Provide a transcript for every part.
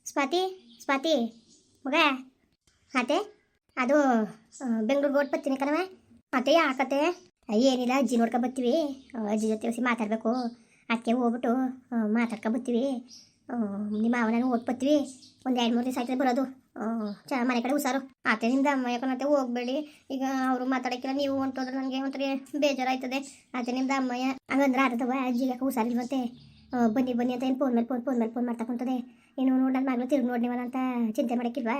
ಸ್ವಾತಿ ಸ್ವಾತಿ ಮಗ ಅತ್ತೆ ಅದು ಬೆಂಗಳೂರಿಗೆ ಓಟ್ ಬರ್ತೀನಿ ಕಣವ ಮತ್ತೆ ಯಾಕತ್ತೆ ಏನಿಲ್ಲ ಅಜ್ಜಿ ನೋಡ್ಕೊ ಬರ್ತೀವಿ ಅಜ್ಜಿ ಜೊತೆ ಹೊಸಿ ಮಾತಾಡಬೇಕು ಅದಕ್ಕೆ ಹೋಗ್ಬಿಟ್ಟು ಮಾತಾಡ್ಕೊ ಬರ್ತೀವಿ ನಿಮ್ಮ ಅವನನ್ನು ಓಟ್ ಬರ್ತೀವಿ ಒಂದು 2-3 ದಿವಸ ಆಯ್ತದೆ ಬರೋದು ಮನೆ ಕಡೆ ಹುಷಾರು ಆತೆ ನಿಮ್ದು ಅಮ್ಮ ಯಾಕಂತೆ ಹೋಗ್ಬೇಡಿ ಈಗ ಅವರು ಮಾತಾಡೋಕ್ಕಿಲ್ಲ ನೀವು ಹೊಂಟೋದ್ರೆ ನನಗೆ ಒಂಥರ ಬೇಜಾರಾಯ್ತದೆ ಆತೆ ನಿಮ್ದು ಅಮ್ಮಯ್ಯ ಹಂಗಂದ್ರೆ ಆತವ ಅಜ್ಜಿಗೆ ಹುಷಾರಿಲ್ವಂತೆ ಬನ್ನಿ ಬನ್ನಿ ಅಂತ ಏನು ಫೋನ್ ಮಾಡ್ತಾ ಕುಂತದೆ ಏನು ನೋಡಿ ನನ್ನ ಮಗಳು ತಿರುಗಿ ನೋಡಿವಲ್ಲ ಅಂತ ಚಿಂತೆ ಮಾಡೋಕ್ಕಿಲ್ವಾ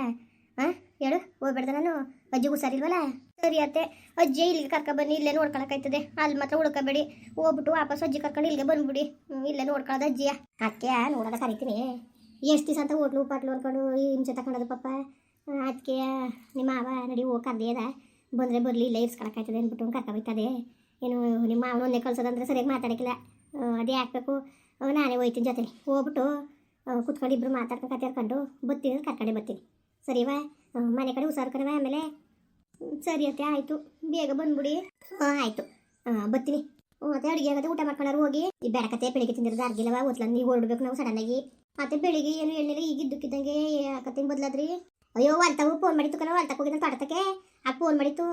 ಹಾಂ ಹೇಳು ಹೋಗ್ಬೇಡ್ದ ನಾನು ಅಜ್ಜಿ ಹುಷಾರಿಲ್ವಲ್ಲ ಸರಿ ಅತ್ತೆ ಅಜ್ಜಿ ಇಲ್ಲಿಗೆ ಕರ್ಕೊಬನ್ನಿ ಇಲ್ಲೇ ನೋಡ್ಕೊಳಕ್ಕಾಯ್ತದೆ ಅಲ್ಲಿ ಮಾತ್ರ ಉಳ್ಕೊಬೇಡಿ ಹೋಗ್ಬಿಟ್ಟು ವಾಪಸ್ ಅಜ್ಜಿ ಕರ್ಕೊಂಡು ಇಲ್ಲಿಗೆ ಬಂದ್ಬಿಡಿ ಇಲ್ಲೇ ನೋಡ್ಕೊಳ್ಳೋದು ಅಜ್ಜಿಯ ಅದಕ್ಕೆ ನೋಡೋದ ಕರಿತೀನಿ ಎಷ್ಟು ದಿವಸ ಅಂತ ಹೋಟ್ಲು ಪಾಟ್ಲು ಅಂದ್ಕೊಂಡು ಹಿಂಸೆ ತಗೊಂಡದು ಪಾಪ ಅದಕ್ಕೆ ನಿಮ್ಮ ಮಾವ ನಡಿ ಹೋಗಿ ಕರ್ದೇದ ಬಂದರೆ ಬರಲಿ ಇಲ್ಲೇ ಇರ್ಸ್ಕೊಳಕ್ಕಾಯ್ತದೆ ಅಂದ್ಬಿಟ್ಟು ಕರ್ಕೊಬೈತದೆ ಏನು ನಿಮ್ಮ ಮಾವನ ಒಂದೇ ಕಳ್ಸೋದಂದ್ರೆ ಸರಿಯಾಗಿ ಮಾತಾಡೋಕ್ಕಿಲ್ಲ ಅದೇ ಹಾಕ್ಬೇಕು ನಾನೇ ಹೋಯ್ತೀನಿ ಜೊತೆ ಹೋಗ್ಬಿಟ್ಟು ಕುತ್ಕೊಂಡು ಇಬ್ಬರು ಮಾತಾಡ್ಕೊಂಡು ಕರ್ಕೊಂಡು ಬರ್ತೀನಿ ಕರ್ಕೊಂಡೆ ಬರ್ತೀನಿ ಸರಿವಾ ಮನೆ ಕಡೆ ಹುಷಾರು ಕರವ ಆಮೇಲೆ ಸರಿ ಅತ್ತೆ ಆಯಿತು ಬೇಗ ಬಂದ್ಬಿಡಿ ಆಯಿತು ಬರ್ತೀನಿ ಮತ್ತೆ ಅಡುಗೆ ಆಗುತ್ತೆ ಊಟ ಮಾಡ್ಕೊಂಡ್ರು ಹೋಗಿ ಈ ಬೆಳಕತ್ತೆ ಬೆಳಿಗ್ಗೆ ತಿಂದಿರೋದು ಅರ್ಗಿಲ್ಲವ ಓದ್ಲ ನೀವು ಓಡಬೇಕು ನಾವು ಸಡನ್ನಾಗಿ ಮತ್ತೆ ಬೆಳಿಗ್ಗೆ ಏನು ಎಣ್ಣೆಲ್ಲ ಈಗ ಇದ್ದಕ್ಕಿದ್ದಂಗೆ ಕತ್ತೆ ಬದಲಾದ್ರಿ ಅಯ್ಯೋ ಅಲ್ತಾವು ಫೋನ್ ಮಾಡಿತ್ತು ಕಣ ಅಲ್ತಕ್ಕೆ ಹೋಗಿದ್ದ ತೋಟಕ್ಕೆ ಆ ಫೋನ್ ಮಾಡಿತ್ತು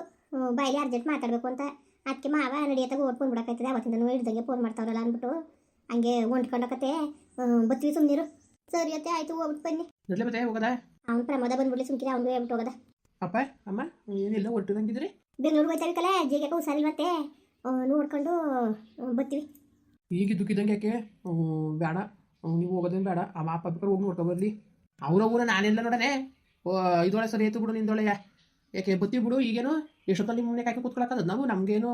ಬಾಯಲ್ಲಿ ಅರ್ಜೆಂಟ್ ಮಾತಾಡಬೇಕು ಅಂತ ಅದಕ್ಕೆ ಮಾವ ನಡಿಯತ್ತಾಗ ಓಡ್ ಫೋನ್ ಬಿಡೋಕ್ಕಾಯ್ತದೆ ಅವತ್ತಿಂದ ಹಿಡ್ದಂಗೆ ಫೋನ್ ಮಾಡ್ತಾವ್ರಲ್ಲ ಅಂದ್ಬಿಟ್ಟು ಹಂಗೆ ಹೊಂಟ್ಕೊಂಡಕತ್ತೆ ಬರ್ತೀವಿ ಸುಮ್ಮನಿರು ಸರಿ ಅತ್ತೆ ಆಯಿತು ಹೋಗ್ಬಿಟ್ಟು ಬನ್ನಿ ಅವ್ನು ಪ್ರಮೋದ ಬಂದ್ಬಿಡ್ಲಿ ಸುಮ್ಕಿರಿ ಅವ್ನಿಗೆ ಹೇಳ್ಬಿಟ್ಟು ಹೋಗದ ಅಪ್ಪ ಅಮ್ಮ ಏನಿಲ್ಲ ಒಟ್ಟು ನಂಗಿದ್ರಿ ಬೆಂಗಳೂರಿಗೆ ಹೋಯ್ತಾವಿಕಲ್ಲ ಅಜ್ಜಿಗೆ ಹುಷಾರಿಲ್ಲ ಮತ್ತೆ ನೋಡ್ಕೊಂಡು ಬರ್ತೀವಿ ಈಗಿದ್ದಕ್ಕಿದ್ದಂಗೆ ಯಾಕೆ ಬೇಡ ನೀವು ಹೋಗೋದೇನು ಬೇಡ ಅಮ್ಮ ಅಪ್ಪ ಬೇಕಾದ್ರೆ ಹೋಗಿ ನೋಡ್ಕೊ ಬರಲಿ ಅವರ ಊರ ನಾನೆಲ್ಲ ನೋಡನೆ ಇದೊಳೆ ಸರಿ ಆಯ್ತು ಬಿಡು ನಿಂದೊಳೆ ಯಾಕೆ ಬತ್ತೀವಿ ಬಿಡು ಈಗೇನು ಎಷ್ಟೊತ್ತ ನಿಮ್ಮನೆ ಕಾಯ್ಕೊಂಡು ಕೂತ್ಕೊಳಕ್ಕದ ನಾವು ನಮಗೇನು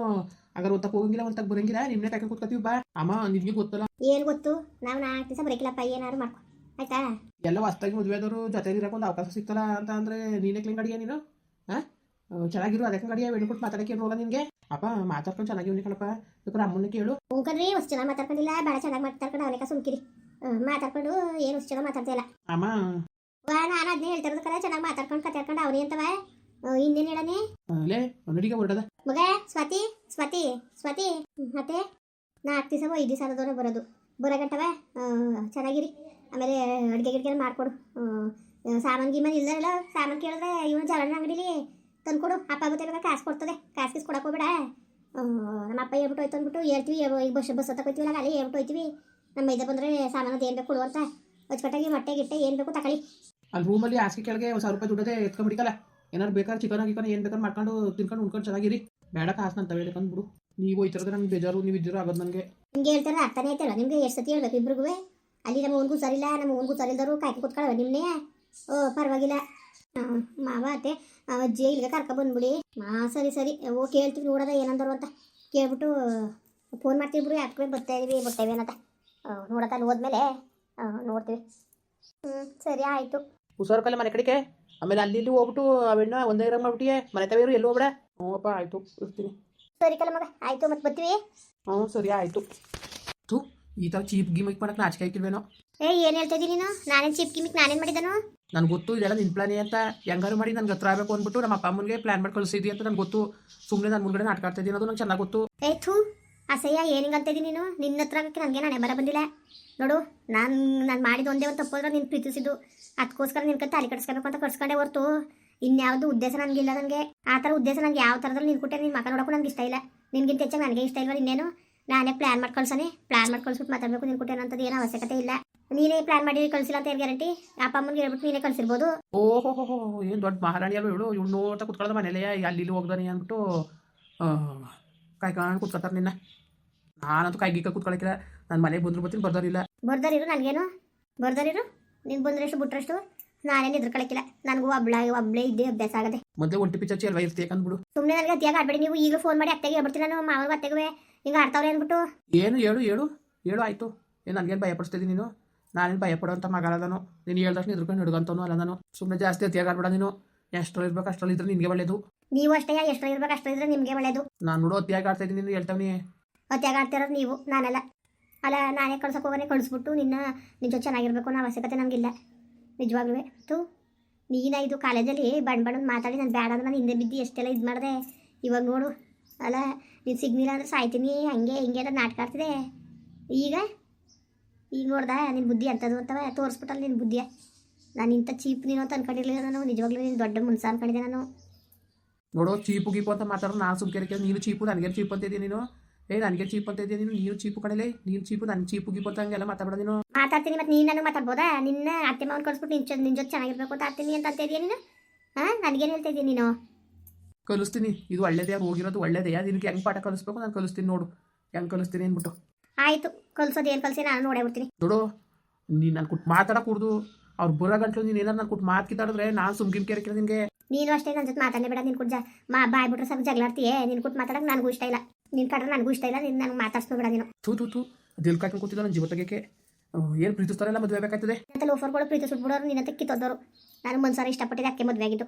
ಅಗರ್ ಒತ್ತಕ್ಕೆ ಹೋಗಂಗಿಲ್ಲ ಒತ್ತಕ್ಕೆ ಬರಂಗಿಲ್ಲ ನಿಮ್ಮನೆ ಕಾಯ್ಕೊಂಡು ಕೂತ್ಕೊತೀವಿ ಬಾ ಅಮ್ಮ ನಿನ್ಗೆ ಗೊತ್ತಲ್ಲ ಏನು ಗೊತ್ತು ನಾವು 4 ದಿವಸ ಬರಕಿಲ್ಲಪ್ಪ ಏನಾದ್ರು ಮಾಡ್ಕೊ ಆಯ್ತಾ ಎಲ್ಲ ಹೊಸ್ತಾಗಿ ಮದುವೆ ಆದವರು ಜೊತೆಲಿ ಇರೋಕೆ ಒಂದು ಅವಕಾಶ ಸಿಗ್ತಲ್ಲ ಅಂತ ಅಂದರೆ ನೀನೇ ಕ್ಲಿಂಗ್ ಅಡಿಯ ನೀನು ಹಾಂ ಚೆನ್ನಾಗಿರು ಅದಕ್ಕೆ ಗಡಿಯ ಬೆಳ್ಕೊಟ್ಟು ಮಾತಾಡೋಕೆ ಹೋಗಲ್ಲ ನಿನಗೆ ಅಪ್ಪ ಮಾತಾಡ್ಕೊಂಡು ಚೆನ್ನಾಗಿ ಕಣಪ್ಪ ಬೇಕಾದ್ರೆ ಅಮ್ಮನ ಕೇಳು ಹೋಗ್ರಿ ಅಷ್ಟು ಚೆನ್ನಾಗಿ ಮಾತಾಡ್ಕೊಂಡಿಲ್ಲ ಭಾಳ ಚೆನ್ನಾಗಿ ಮಾತಾಡ್ಕೊಂಡು ಅವನೇಕ ಸುಮ್ಕಿರಿ ಮಾತಾಡ್ಕೊಂಡು ಏನು ಅಷ್ಟು ಚೆನ್ನಾಗಿ ಮಾತಾಡ್ತಿಲ್ಲ ಅಮ್ಮ ನಾನು ಅದನ್ನೇ ಹೇಳ್ತಾ ಇರೋದು ಕಡೆ ಚೆನ್ನಾಗಿ ಮಾತಾಡ್ಕೊಂಡು ಕತ್ತಾಡ್ಕೊಂಡು ಅವನೇ ಅಂತವ ಇನ್ನೇನು ಹೇಳನೆ ಅಲ್ಲೇ ಒಂದಡಿಗೆ ಹೊರಡದ ಮಗ ಸ್ವಾತಿ ಸ್ವಾತಿ ಸ್ವಾತಿ ಮತ್ತೆ 4 ದಿವಸ 5 ದಿವಸ ಆದದವರೆ ಬರೋ ಗಂಟವ ಚೆನ್ನಾಗಿರಿ ಆಮೇಲೆ ಅಡುಗೆ ಗಿಡ್ಗೆ ಮಾಡಿಕೊಡು ಸಾಮಾನು ಗೀಮಾನು ಇಲ್ಲದಲ್ಲ ಸಾಮಾನು ಕೇಳಿದ್ರೆ ಇವನು ಜಗಳನ ಅಂಗಡಿಲಿ ತಂದ್ಕೊಡು ಅಪ್ಪ ಗೊತ್ತಿಲ್ಲ ಕಾಸು ಕೊಡ್ತದೆ ಕಾಸು ಕೊಡಕ್ಕೆ ಹೋಗ್ಬೇಡ ನಮ್ಮ ಅಪ್ಪ ಹೇಳ್ಬಿಟ್ಟು ಹೋಯ್ತು ಅಂದ್ಬಿಟ್ಟು ಹೇಳ್ತೀವಿ ಈಗ ಬಸ್ ತಗೋತೀವಲ್ಲ ಅಲ್ಲಿ ಹೇಳ್ಬಿಟ್ಟು ಹೋಯ್ತೀವಿ ನಮ್ಮ ಮೈದ ಬಂದರೆ ಸಾಮಾನು ಏನು ಬೇಕು ಕೊಡು ಅಂತ ಅಚ್ಚುಕಟ್ಟಾಗಿ ಮೊಟ್ಟೆ ಗಿಟ್ಟೆ ಏನು ಬೇಕು ತಗೊಳ್ಳಿ ಅಲ್ಲಿ ರೂಮಲ್ಲಿ ಹಾಸಿಗೆ ಕೆಳಗೆ 1,000 ರೂಪಾಯಿ ದುಡ್ಡದೆ ಎತ್ಕೊಂಡ್ಬಿಡಿಕಲ್ಲ ಏನಾರು ಬೇಕಾದ್ರೆ ಚಿಕನ್ ಏನು ಬೇಕಾದ್ರೆ ಮಾಡ್ಕೊಂಡು ತಿನ್ಕೊಂಡು ಉಣ್ಕೊಂಡು ಚೆನ್ನಾಗಿರಿ ಬೇಡ ಕಾಸು ಅಂತ ಬೇಕಂದು ಬಿಡು ನೀವು ಹೋಯ್ತಿರೋದ್ರೆ ನಂಗೆ ಬೇಜಾರು ನೀವು ಇದ್ದೀರೋ ಆಗೋದು ನನಗೆ ನಿಮ್ಗೆ ಹೇಳ್ತಾರೆ ಅರ್ಥನೇ ಆಯ್ತಲ್ಲ ನಿಮಗೆ ಎಷ್ಟು ಸತಿ ಹೇಳ್ಬೇಕು ಇಬ್ರಿಗೂ ಅಲ್ಲಿ ನಮ್ಮ ಓನ್ಗೂ ಸರಿಲ್ಲ ನಮ್ಮ ಓನ್ಗೂ ಸರಿಲ್ದರು ಕಾಯ್ಕೆ ಕೂತ್ಕೊಳ್ಳೋ ನಿಮ್ಮನ್ನೇ ಪರವಾಗಿಲ್ಲ ಮಾವ ಅತ್ತೆ ಅಜ್ಜಿ ಇಲ್ಲಿಗೆ ಕರ್ಕೊಬಂದ್ಬಿಡಿ ಸರಿ ಸರಿ ಓಕೆ ಹೇಳ್ತೀವಿ ನೋಡೋದ ಏನಂದರು ಅಂತ ಕೇಳ್ಬಿಟ್ಟು ಫೋನ್ ಮಾಡ್ತೀವಿ ಬಿಡು ಯಾಕೆ ಬರ್ತೇವೆ ಏನಂತ ನೋಡತ್ತ ಅಲ್ಲಿ ಹೋದ್ಮೇಲೆ ನೋಡ್ತೀವಿ ಸರಿ ಆಯಿತು ಹುಷಾರ್ಕಲ್ಲ ಮನೆ ಕಡೆಗೆ ಆಮೇಲೆ ಅಲ್ಲಿ ಇಲ್ಲಿ ಹೋಗ್ಬಿಟ್ಟು ಅವೆಣ್ಣ ಒಂದೇ ಇರೋ ಮಾಡ್ಬಿಟ್ಟಿಯೇ ಮನೆ ತವೇರು ಎಲ್ಲೂ ಹೋಗ್ಬೇಡ ಹ್ಞೂಪ್ಪ ಆಯಿತು ಇರ್ತೀನಿ ಸರಿ ಕಲ್ಲ ಮಗ ಆಯಿತು ಮತ್ತೆ ಬರ್ತೀವಿ ಸರಿ ಆಯಿತು ತು ಈ ಥರ ಚೀಪ್ ಗಿಮಿಕ್ ಮಾಡಕ್ಕೆ ನಾಚಿಕೆ ಹಾಕಿಲ್ವೇನೋ ಏನು ಹೇಳ್ತಾ ಇದ್ದೀನಿ ನೀನು ನಾನೇನು ಚೀಪ್ ಗಿಮಿಕ್ ನಾನೇನು ಮಾಡಿದನು ನನಗೆ ಗೊತ್ತು ಇದೆಲ್ಲ ನಿನ್ನ ಪ್ಲಾನೇ ಅಂತ ಹೆಂಗಾರು ಮಾಡಿ ನನಗೆ ಹತ್ರ ಆಗಬೇಕು ಅಂದ್ಬಿಟ್ಟು ನಮ್ಮ ಅಪ್ಪ ಅಮ್ಮನಿಗೆ ಪ್ಲಾನ್ ಮಾಡಿ ಕಳಿಸಿದ್ವಿ ಅಂತ ನನಗೆ ಗೊತ್ತು ಸುಮ್ಮನೆ ನಾನು ಮುಂದ್ಗಡೆ ನಾಟಕ ಆಡ್ತಾ ಇದ್ದೀನಿ ಅದು ನಂಗೆ ಚೆನ್ನಾಗಿ ಗೊತ್ತು ಥೂ ಅಸಹ್ಯ ಏನಿಂಗಂತ ಇದ್ದೀನಿ ನೀನು ನಿನ್ನ ಹತ್ರ ನನಗೆ ನಾನೇ ಬಂದಿಲ್ಲ ನೋಡು ನಾನು ಮಾಡಿದ ಒಂದೇ ಒಂದು ತಪ್ಪೋದ್ರೆ ನೀನು ಪ್ರೀತಿಸಿದ್ದು ಅದಕ್ಕೋಸ್ಕರ ನಿನ್ಕ ತಾಲಿ ಕಟ್ಸ್ಕೋಬೇಕು ಅಂತ ಕಟ್ಸ್ಕೊಂಡೆ ಹೊರ್ತು ಇನ್ಯಾವುದು ಉದ್ದೇಶ ನನಗಿಲ್ಲ ನನಗೆ ಆ ಥರ ಉದ್ದೇಶ ನನಗೆ ಯಾವ ಥರದಲ್ಲಿ ನೀನು ಕೊಟ್ಟೆ ನಿನ್ನ ಮಕ್ಕ ನೋಡೋಕ್ಕೂ ನನಗೆ ಇಷ್ಟ ಇಲ್ಲ ನಿನ್ಗಿಂತ ಹೆಚ್ಚಾಗಿ ನನಗೆ ಇಷ್ಟ ಇಲ್ವ ಇನ್ನೇನು ನಾನೇ ಪ್ಲಾನ್ ಮಾಡಿ ಕಳ್ಸೋನೆ ಪ್ಲಾನ್ ಮಾಡಿ ಕಳ್ಸ್ಬಿಟ್ಟು ಮಾತಾಡಬೇಕು ನೀನು ಕೊಟ್ಟೇನಂತದ್ದು ಏನೋ ಅವಶ್ಯಕತೆ ಇಲ್ಲ ನೀನೇ ಪ್ಲಾನ್ ಮಾಡಿ ಕಳಿಸಿಲ್ಲ ಅಂತ ಏನು ಗ್ಯಾರಂಟಿ ಅಪ್ಪ ಅಮ್ಮನಿಗೆ ಹೇಳ್ಬಿಟ್ಟು ನೀನೇ ಕಳಿಸಿರ್ಬೋದು ಓಹೋ ಏನು ದೊಡ್ಡ ಮಹಾರಾಣಿ ಅಲ್ವ ಹೇಳು ಇವ್ನು ನೋಡ್ತಾ ಕುತ್ಕೊಳ್ಳೋದು ಮನೇಲೆ ಅಲ್ಲಿ ಇಲ್ಲಿ ಹೋಗ್ದಾನೆ ಅಂದ್ಬಿಟ್ಟು ಕಾಯ್ಕೊಂಡು ಕುತ್ಕೊತಾರೆ ನಿನ್ನ ನಾನಂತೂ ಕಾಯ್ಗಿಕ್ಕ ಕುತ್ಕೊಳಕ್ಕಿಲ್ಲ ನಾನು ಮನೆಗೆ ಬಂದ್ರು ಬರ್ತೀನಿ ಬರ್ದಾರಿರು ನನಗೇನು ಬರ್ದಾರಿರು ನೀನು ಬಂದ್ರಷ್ಟು ಬಿಟ್ರಷ್ಟು ನಾನೇನು ಎದುರ್ಕೊಳಕ್ಕಿಲ್ಲ ನನಗೂ ಒಬ್ಳೆ ಇದ್ದೇ ಅಭ್ಯಾಸ ಆಗದೆ ಮೊದಲೇ ಒಂಟಿ ಪಿಚ್ಚರ್ ಚೇಲ್ವ ಇರ್ತೀಯ ಅಂದ್ಬಿಡು ಸುಮ್ಮನೆ ನನಗೆ ಅತ್ಯಾಗ ಆಡ್ಬೇಡಿ ನೀವು ಈಗಲೂ ಫೋನ್ ಮಾಡಿ ಅತ್ತೆಗೆ ಹೇಳ್ಬಿಡ್ತೀನಿ ನಾನು ಮಾವನಿಗೆ ಅತ್ತೆಗೆ ಹಿಂಗೆ ಆಡ್ತಾವ್ರೆ ಅಂದ್ಬಿಟ್ಟು ಏನು ಹೇಳು ಆಯಿತು ಏನು ನನಗೇನು ಭಯಪಡಿಸ್ತಿದ್ದೀನಿ ನೀನು ನಾನೇನು ಭಯಪಡೋಂಥ ಮಗಳದನು ನೀನು ಹೇಳ್ದಷ್ಟು ಎದುರ್ಕೊಂಡು ಹಿಡ್ಕೊಂತವನು ಅಲ್ಲ ನಾನು ಸುಮ್ಮನೆ ಜಾಸ್ತಿ ಅತಿಯಾಗ ಆಡ್ಬೇಡ ನೀನು ಎಷ್ಟರಲ್ಲಿ ಇರ್ಬೇಕು ಅಷ್ಟರಲ್ಲಿ ಇದ್ರೆ ನಿನಗೆ ಒಳ್ಳೇದು ನೀವು ಅಷ್ಟೇ ಎಷ್ಟರಲ್ಲಿ ಇರ್ಬೇಕು ಅಷ್ಟರಲ್ಲಿ ನಿಮಗೆ ಒಳ್ಳೇದು ನಾನು ನೋಡೋ ಅತಿಯಾಗ ಆಡ್ತಾ ಇದ್ದೀನಿ ನೀನು ಹೇಳ್ತಾವನಿ ಅತ್ಯಾಗ ಆಡ್ತಿರೋದು ನೀವು ನಾನಲ್ಲ ಅಲ್ಲ ನಾನೇ ಕಳ್ಸೋಕೆ ಹೋಗೋನೆ ಕಳಿಸ್ಬಿಟ್ಟು ನಿನ್ನ ಜೊತೆ ಚೆನ್ನಾಗಿರ್ಬೇಕು ಅನ್ನೋ ಅವಶ್ಯಕತೆ ನನಗಿಲ್ಲ ನಿಜವಾಗ್ಲೂ ನೀನ ಇದು ಕಾಲೇಜಲ್ಲಿ ಬಣ್ಣ ಮಾತಾಡಿ ನಾನು ಬೇಡ ಅಂದ್ರೆ ನಾನು ಹಿಂದೆ ಬಿದ್ದು ಎಷ್ಟೆಲ್ಲ ಇದು ಮಾಡಿದೆ ಇವಾಗ ನೋಡು ಅಲ್ಲ ನೀನು ಸಿಗ್ನಿಲ್ಲ ಅಂದ್ರೆ ಸಾಯ್ತೀನಿ ಹಂಗೆ ಹಿಂಗೆ ಎಲ್ಲ ನಾಟಕ ಆಡ್ತಿದೆ ಈಗ ನೋಡ್ದ ನಿನ್ನ ಬುದ್ಧಿ ಅಂತದು ಅಂತವ ತೋರಿಸ್ಬಿಟ್ಟಲ್ಲ ನಿನ್ನ ಬುದ್ಧಿಯ ನಾನು ಇಂಥ ಚೀಪ್ ನೀನು ಅಂತ ಅನ್ಕೊಂಡಿರ್ಲಿಲ್ಲ. ನಾನು ನಿಜವಾಗ್ಲೂ ನೀನು ದೊಡ್ಡ ಮುನ್ಸ ಅನ್ಕೊಂಡಿದ್ದೆ ನಾನು. ನೋಡೋ ಚೀಪು ಗೀಪು ಅಂತ ಮಾತಾಡೋ ನಾನು ಸುಮ್ಕೆ ನೀನು ಚೀಪು ನನಗೆ ಚೀಪ್ ಅಂತ ಇದೆಯಾ ನೀನು? ನನಗೆ ಚೀಪ್ ಅಂತ ಇದೆಯಾ ನೀನು ಚೀಪು ಕಡೆಲೇ ನೀನು ಚೀಪು ನನ್ನ ಚೀಪು ಗೀಪು ಅಂತ ಹಂಗೆಲ್ಲ ಮಾತಾಡೋದು ನೀನು. ಮಾತಾಡ್ತೀನಿ ಮತ್ತು ನೀನು ನನಗೆ ಮಾತಾಡ್ಬೋದಾ? ನಿನ್ನ ಅತ್ತೆ ಮಾವನ್ ಕಳಿಸ್ಬಿಟ್ಟು ನಿನ್ನ ಜೊತೆ ಚೆನ್ನಾಗಿರ್ಬೇಕು ಅಂತ ಆಡ್ತೀನಿ ಅಂತ ಇದೆಯಾ ನೀನು? ನನಗೇನು ಹೇಳ್ತಾ ಇದೀಯ ನೀನು? ಕಲಿಸ್ತೀನಿ, ಇದು ಒಳ್ಳೇದೇ, ಹೋಗಿರೋದು ಒಳ್ಳೇದೇ. ನಿನಗೆ ಹೆಂಗೆ ಪಾಠ ಕಲಿಸ್ಬೇಕು ನಾನು ಕಲಿಸ್ತೀನಿ, ನೋಡು ಹೆಂಗೆ ಕಲಿಸ್ತೀನಿ ಅಂದ್ಬಿಟ್ಟು. ಆಯಿತು, ಕಲ್ಸೋದು ಏನು ಕಲಿಸಿ ನಾನು ನೋಡೇ ಬಿಡ್ತೀನಿ. ನೋಡು ನೀನು ನಾನು ಕೊಟ್ಟು ಮಾತಾಡಕೂಡ್ದು. ಅವ್ರು ಬರೋ ಗಂಟ್ಲು ನೀನು ಏನಾರು ನಾನು ಕೊಟ್ಟು ಮಾತು ಕಿತ್ತಾಡಿದ್ರೆ ನಾನು ಸುಮ್ಗಿನ್ ಕೇಳ್ಕಿಲ್ಲ ನಿನಗೆ. ನೀನು ಅಷ್ಟೇ ನನ್ನ ಜೊತೆ ಮಾತಾಡಲೇ ಬೇಡ. ನೀನು ಕೊಟ್ಟು ಬಾಯ್ಬಿಟ್ರೆ ಸ್ವಲ್ಪ ಜಗಳಾಡ್ತೀಯೇ. ನೀನು ಕೊಟ್ಟು ಮಾತಾಡೋಕೆ ನನಗೂ ಇಷ್ಟ ಇಲ್ಲ. ನಿನ್ನ ಕಡ್ರೆ ನನಗೂ ಇಷ್ಟ ಇಲ್ಲ. ನೀನು ನನಗೆ ಮಾತಾಡ್ಸ್ಬೇಡ ನೀನು. ತೂ ದಿಲ್ ಕಾಯ್ಕೊಂಡು ಕೂತಿದ್ದ ನನ್ನ ಜೀವ ತೆಗೆಯಕ್ಕೆ. ಏನು ಪ್ರೀತಿಸ್ತಾರೆಲ್ಲ ಮದುವೆ ಬೇಕಾಗ್ತದೆ ಅಂತ ಲೋಫರ್ಗಳು ಪ್ರೀತಿ ಸುಟ್ಬಿಡೋರು ನಿನ್ನಂತ ಕಿತ್ತೋದವರು. ನಾನು ಮನ್ಸಾರ ಇಷ್ಟಪಟ್ಟಿದ್ದೆ, ಅಕ್ಕೆ ಮದುವೆ ಆಗಿದ್ದು.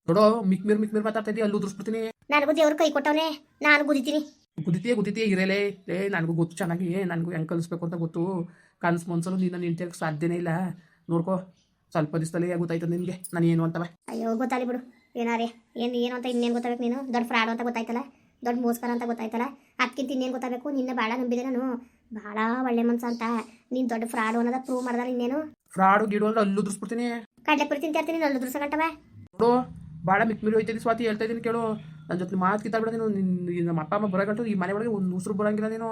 ನೋಡೋ ಮಿಕ್ಮಿರ್ ಮಾತಾಡ್ತಾ ಇದ್ದೀವಿ, ಅಲ್ಲೂ ಉದುರಿಸ್ಬಿಡ್ತೀನಿ. ನನಗೂ ದೇವ್ರು ಕೈ ಕೊಟ್ಟವನೇ, ನಾನು ಗುದಿತೀನಿ. ಗುದಿತೀಯ ಇರಲೇ. ನನಗೂ ಗೊತ್ತು ಚೆನ್ನಾಗಿ, ನನಗೂ ಹೆಂಗೆ ಕಲಿಸ್ಬೇಕು ಅಂತ ಗೊತ್ತು. ಕನ್ಸು ಮನ್ಸಲು ನೀನು ನಿಂತಕ್ಕೆ ಸಾಧ್ಯನೇ ಇಲ್ಲ. ನೋಡ್ಕೋ, ಸ್ವಲ್ಪ ದಿವಸದಲ್ಲಿ ಗೊತ್ತಾಯ್ತದೆ ನಿನಗೆ ನಾನು ಏನು ಅಂತವ. ಅಯ್ಯೋ ಗೊತ್ತಾಗಲಿ ಬಿಡು. ಏನಾರೇ ಏನು ಅಂತ ಇನ್ನೇನು ಗೊತ್ತಾಗಬೇಕು? ನೀನು ದೊಡ್ಡ ಫ್ರಾಡು ಅಂತ ಗೊತ್ತಾಯ್ತಲ್ಲ, ದೊಡ್ಡ ಮೋಸ್ಕರ ಅಂತ ಗೊತ್ತಾಯ್ತಲ್ಲ. ಅದಕ್ಕಿಂತ ಇನ್ನೇನು ಗೊತ್ತಾಗಬೇಕು? ನಿನ್ನ ಭಾಳ ನಂಬಿದೆ ನಾನು, ಭಾಳ ಒಳ್ಳೆ ಮನ್ಸ ಅಂತ. ನೀನು ದೊಡ್ಡ ಫ್ರಾಡು ಅನ್ನೋದ ಪ್ರೂವ್ ಮಾಡ್ದಾರ. ಇನ್ನೇನು ಫ್ರಾಡು ಗಿಡು ಅಂದ್ರೆ ಅಲ್ಲೂ ಉದುರಿಸ್ಬಿಡ್ತೀನಿ. ಕಡ್ಲೆಪುರಿ ತಿಂತಿರ್ತೀನಿ, ಅಲ್ಲೂ ಉದುರ್ಸ ಗಂಟವ. ನೋಡು ಭಾಳ ಮಿಕ್ಮಿರಿ ಹೋಯ್ತಿದ್ದೀನಿ ಸ್ವಾತಿ, ಹೇಳ್ತಾ ಇದ್ದೀನಿ ಕೇಳು. ನನ್ನ ಜೊತೆ ಮಾತು ಕಿತ್ತಾಡ್ಬಿಡ ನೀನು. ನಮ್ಮ ಅಪ್ಪ ಅಮ್ಮ ಬರೋಗಂಟು ಈ ಮನೆ ಒಳಗೆ ಒಂದು ಉಸಿರು ಬರೋಂಗಿಲ್ಲ. ನೀನು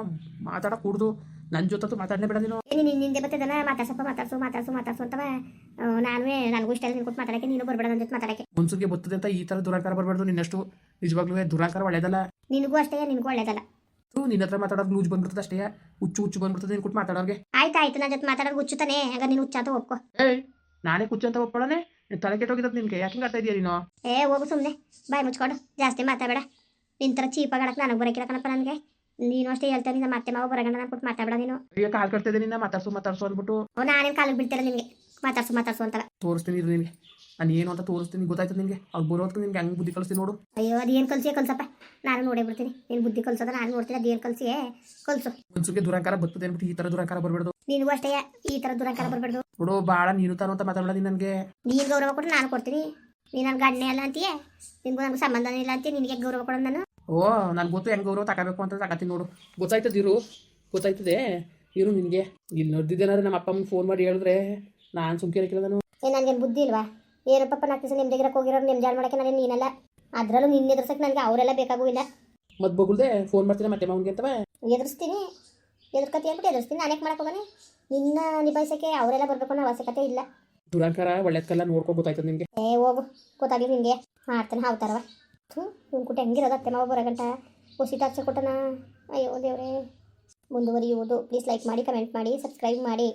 ಮಾತಾಡಕ್ಕೆ ಕೂಡ್ದು ನನ್ನ ಜೊತೆ ಮಾತಾಡಲೇ ಬೇಡ ನೀನು. ನಿಂದೆ ಬರ್ತದಲ್ಲ ಮಾತಾಡ್ಸು ಅಂತವ. ನನಗೂ ಇಷ್ಟ ಇಲ್ಲ ನಿನ್ ಕೊಟ್ಟು ಮಾತಾಡಕ್ಕೆ. ನೀನು ಬರಬೇಡ ನನ್ನ ಜೊತೆ ಮಾತಾಡಕ್ಕೆ. ಮುನ್ಸಿಗೆ ಬರ್ತದೆ ಅಂತ ಈ ಥರ ದುರಾಂಕಾರ ಬರಬಾರ್ದು. ನಿನ್ನಷ್ಟು ನಿಜವಾಗ್ಲೂ ದುರಾಂಕಾರ ಒಳ್ಳೇದಲ್ಲ. ನಿನಗೂ ಅಷ್ಟೇ, ನಿನಗೂ ಒಳ್ಳೇದಲ್ಲ. ನಿನ್ನ ಹತ್ರ ಮಾತಾಡೋದು ಲೂಜ್ ಬಂದ್ಬಿಡ್ತದೆ ಅಷ್ಟೇ. ಹುಚ್ಚು ಬಂದ್ಬಿಡ್ತದೆ ನೀನು ಕೊಟ್ಟು ಮಾತಾಡೋರಿಗೆ. ಆಯ್ತು, ನನ್ನ ಜೊತೆ ಮಾತಾಡೋದು ಹುಚ್ಚುತ್ತಾನೆ. ಹಂಗ ನೀನು ಹುಚ್ಚ ಅಂತ ಒಪ್ಕೋ. ನಾನೇ ಹುಚ್ಚು ಅಂತ ಒಪ್ಕೊಳ್ಳೋನೆ? ತಲೆ ಕೆಟ್ಟೋಗಿರೋದು ನಿನ್ಗೆ. ಯಾಕೆ ಆಡ್ತಾ ಇದೆಯಾ ನೀನು? ಹೋಗು ಸುಮ್ಮನೆ ಬಾಯ್ ಮುಚ್ಕೊಂಡು, ಜಾಸ್ತಿ ಮಾತಾಡಬೇಡ. ನಿನ್ನ ಥರ ಚೀಪಾಗಡಕ್ಕೆ ನನಗೆ ಬರೋಕಿಲ್ಲ ಕಣಪ್ಪ. ನನಗೆ ನೀನು ಅಷ್ಟೇ ಹೇಳ್ತಾನೆ. ನಮ್ಮ ಮತ್ತೆ ಮಾವು ಬರಗಂಡ ನಾನು ಕೊಟ್ಟು ಮಾತಾಡಬೇಡ ನೀನು. ಈಗ ಕಾಲು ಕಟ್ತಿದ್ದೆ ನಿನ್ನ ಮಾತಾಡ್ಸು ಅಂದ್ಬಿಟ್ಟು. ನಾನೇನು ಕಾಲಿಗೆ ಬೀಳ್ತಿಲ್ಲ ನಿನಗೆ. ಮಾತಾಡ್ಸು ಅಂತ ತೋರಿಸ್ತೀನಿ ಇದು ನಿನಗೆ. ನಾನು ಏನು ಅಂತ ತೋರಿಸ್ತೀನಿ, ಗೊತ್ತಾಯ್ತದೆ ನಿನಗೆ. ಅವ್ರು ಬರೋದಕ್ಕೆ ನಿನ್ಗೆ ಹೆಂಗೆ ಬುದ್ಧಿ ಕಲಿಸ್ತೀನಿ ನೋಡು. ಅಯ್ಯೋ ಅದೇನು ಕಲ್ಸಪ್ಪ, ನಾನು ನೋಡೇ ಬಿಡ್ತೀನಿ. ನೀನು ಬುದ್ಧಿ ಕಲ್ಸೋದ ನಾನು ನೋಡ್ತೀನಿ. ಅದೇನು ಕಲ್ಸು. ಮುನ್ಸಿಗೆ ದುರಾಂಕಾರ ಬರ್ತದೆ ಅಂದ್ಬಿಟ್ಟು ಈ ಥರ ದುರಾಂಕಾರ ಬರಬೇಡ್ದು. ನಿನಗೂ ಅಷ್ಟೇ ಈ ಥರ ದುರಾಂಕಾರ ಬರಬೇಡ್ದು. ನೋಡು ಭಾಳ ನೀನು ತಾನು ಅಂತ ಮಾತಾಡಬೇಡ ನೀನು. ನನಗೆ ನೀನು ಗೌರವ ಕೊಟ್ಟು ನಾನು ಕೊಡ್ತೀನಿ. ನೀನು ನನ್ನ ಗಂಡನೇ ಅಲ್ಲ ಅಂತೀಯ, ನಿನಗೂ ನನಗೂ ಸಂಬಂಧನೇ ಇಲ್ಲ ಅಂತೀಯ. ನಿನಗೆ ಗೌರವ ಕೊಡೋದು ನಾನು? ನನಗೆ ಗೊತ್ತು ಹೆಂಗೆ ಗೌರವ ತಗೋಬೇಕು ಅಂತ ತಗೋತೀನಿ ನೋಡು. ಗೊತ್ತಾಯ್ತದೆ ಇರು ನಿನಗೆ. ಇಲ್ಲಿ ನಡೆದಿದ್ದೇನಾದ್ರೆ ನಮ್ಮ ಅಪ್ಪ ಅಮ್ಮನ ಫೋನ್ ಮಾಡಿ ಹೇಳಿದ್ರೆ ನಾನು ಸುಮ್ಕೆ ಇರಕ್ಕಿಲ್ಲ. ನಾನು ನನಗೇನು ಬುದ್ಧಿ ಇಲ್ವಾ? ಏನು ಪಾಪ 4 ದಿವಸ ನಿಮ್ದಿಗಿರಕ್ಕೆ ಹೋಗಿರೋರು ನಿಮ್ಜಾಡ್ ಮಾಡೋಕ್ಕೆ ನಾನು ನೀನಲ್ಲ. ಅದರಲ್ಲೂ ನಿನ್ನ ಎದುರ್ಸಕ್ಕೆ ನನಗೆ ಅವರೆಲ್ಲ ಬೇಕಾಗಿಲ್ಲ. ಮತ್ತೆ ಬಗುಲ್ದೆ ಫೋನ್ ಮಾಡ್ತೀನಿ ಮತ್ತೆ ಮಾವನಿಗೆ ಅಂತವ. ಎದುರಿಸ್ತೀನಿ, ಎದುರ್ಕತಿ ಅಂದ್ಬಿಟ್ಟು ಎದುರಿಸ್ತೀನಿ. ನಾನು ಯಾಕೆ ಮಾಡಕ್ಕೆ ಹೋಗೋನೆ? ನಿನ್ನ ನಿಭಾಯಿಸೋಕ್ಕೆ ಅವರೆಲ್ಲ ಬರಬೇಕು ಅನ್ನೋ ಅವಶ್ಯಕತೆ ಇಲ್ಲ. ದುರಾಂಕಾರ ಒಳ್ಳೇದಕ್ಕೆಲ್ಲ ನೋಡ್ಕೊ. ಗೊತ್ತಾಯ್ತದೆ ನಿನಗೆ. ಹೋಗು, ಗೊತ್ತಾಗಿ ನಿನಗೆ ಮಾಡ್ತಾನೆ ಹಾವ್ತಾರವ. ಇವ್ನು ಕುಟ್ಟು ಹೆಂಗಿರೋದು ಅತ್ತೆ ಮಾವ ಬರೋಗಂಟ ಹೊಸಿ ಟಾರ್ಚರ್ ಕೊಟ್ಟನ. ಅಯ್ಯೋ ದೇವ್ರೇ. ಮುಂದುವರಿಯುವುದು. ಪ್ಲೀಸ್ ಲೈಕ್ ಮಾಡಿ, ಕಮೆಂಟ್ ಮಾಡಿ, ಸಬ್ಸ್ಕ್ರೈಬ್ ಮಾಡಿ.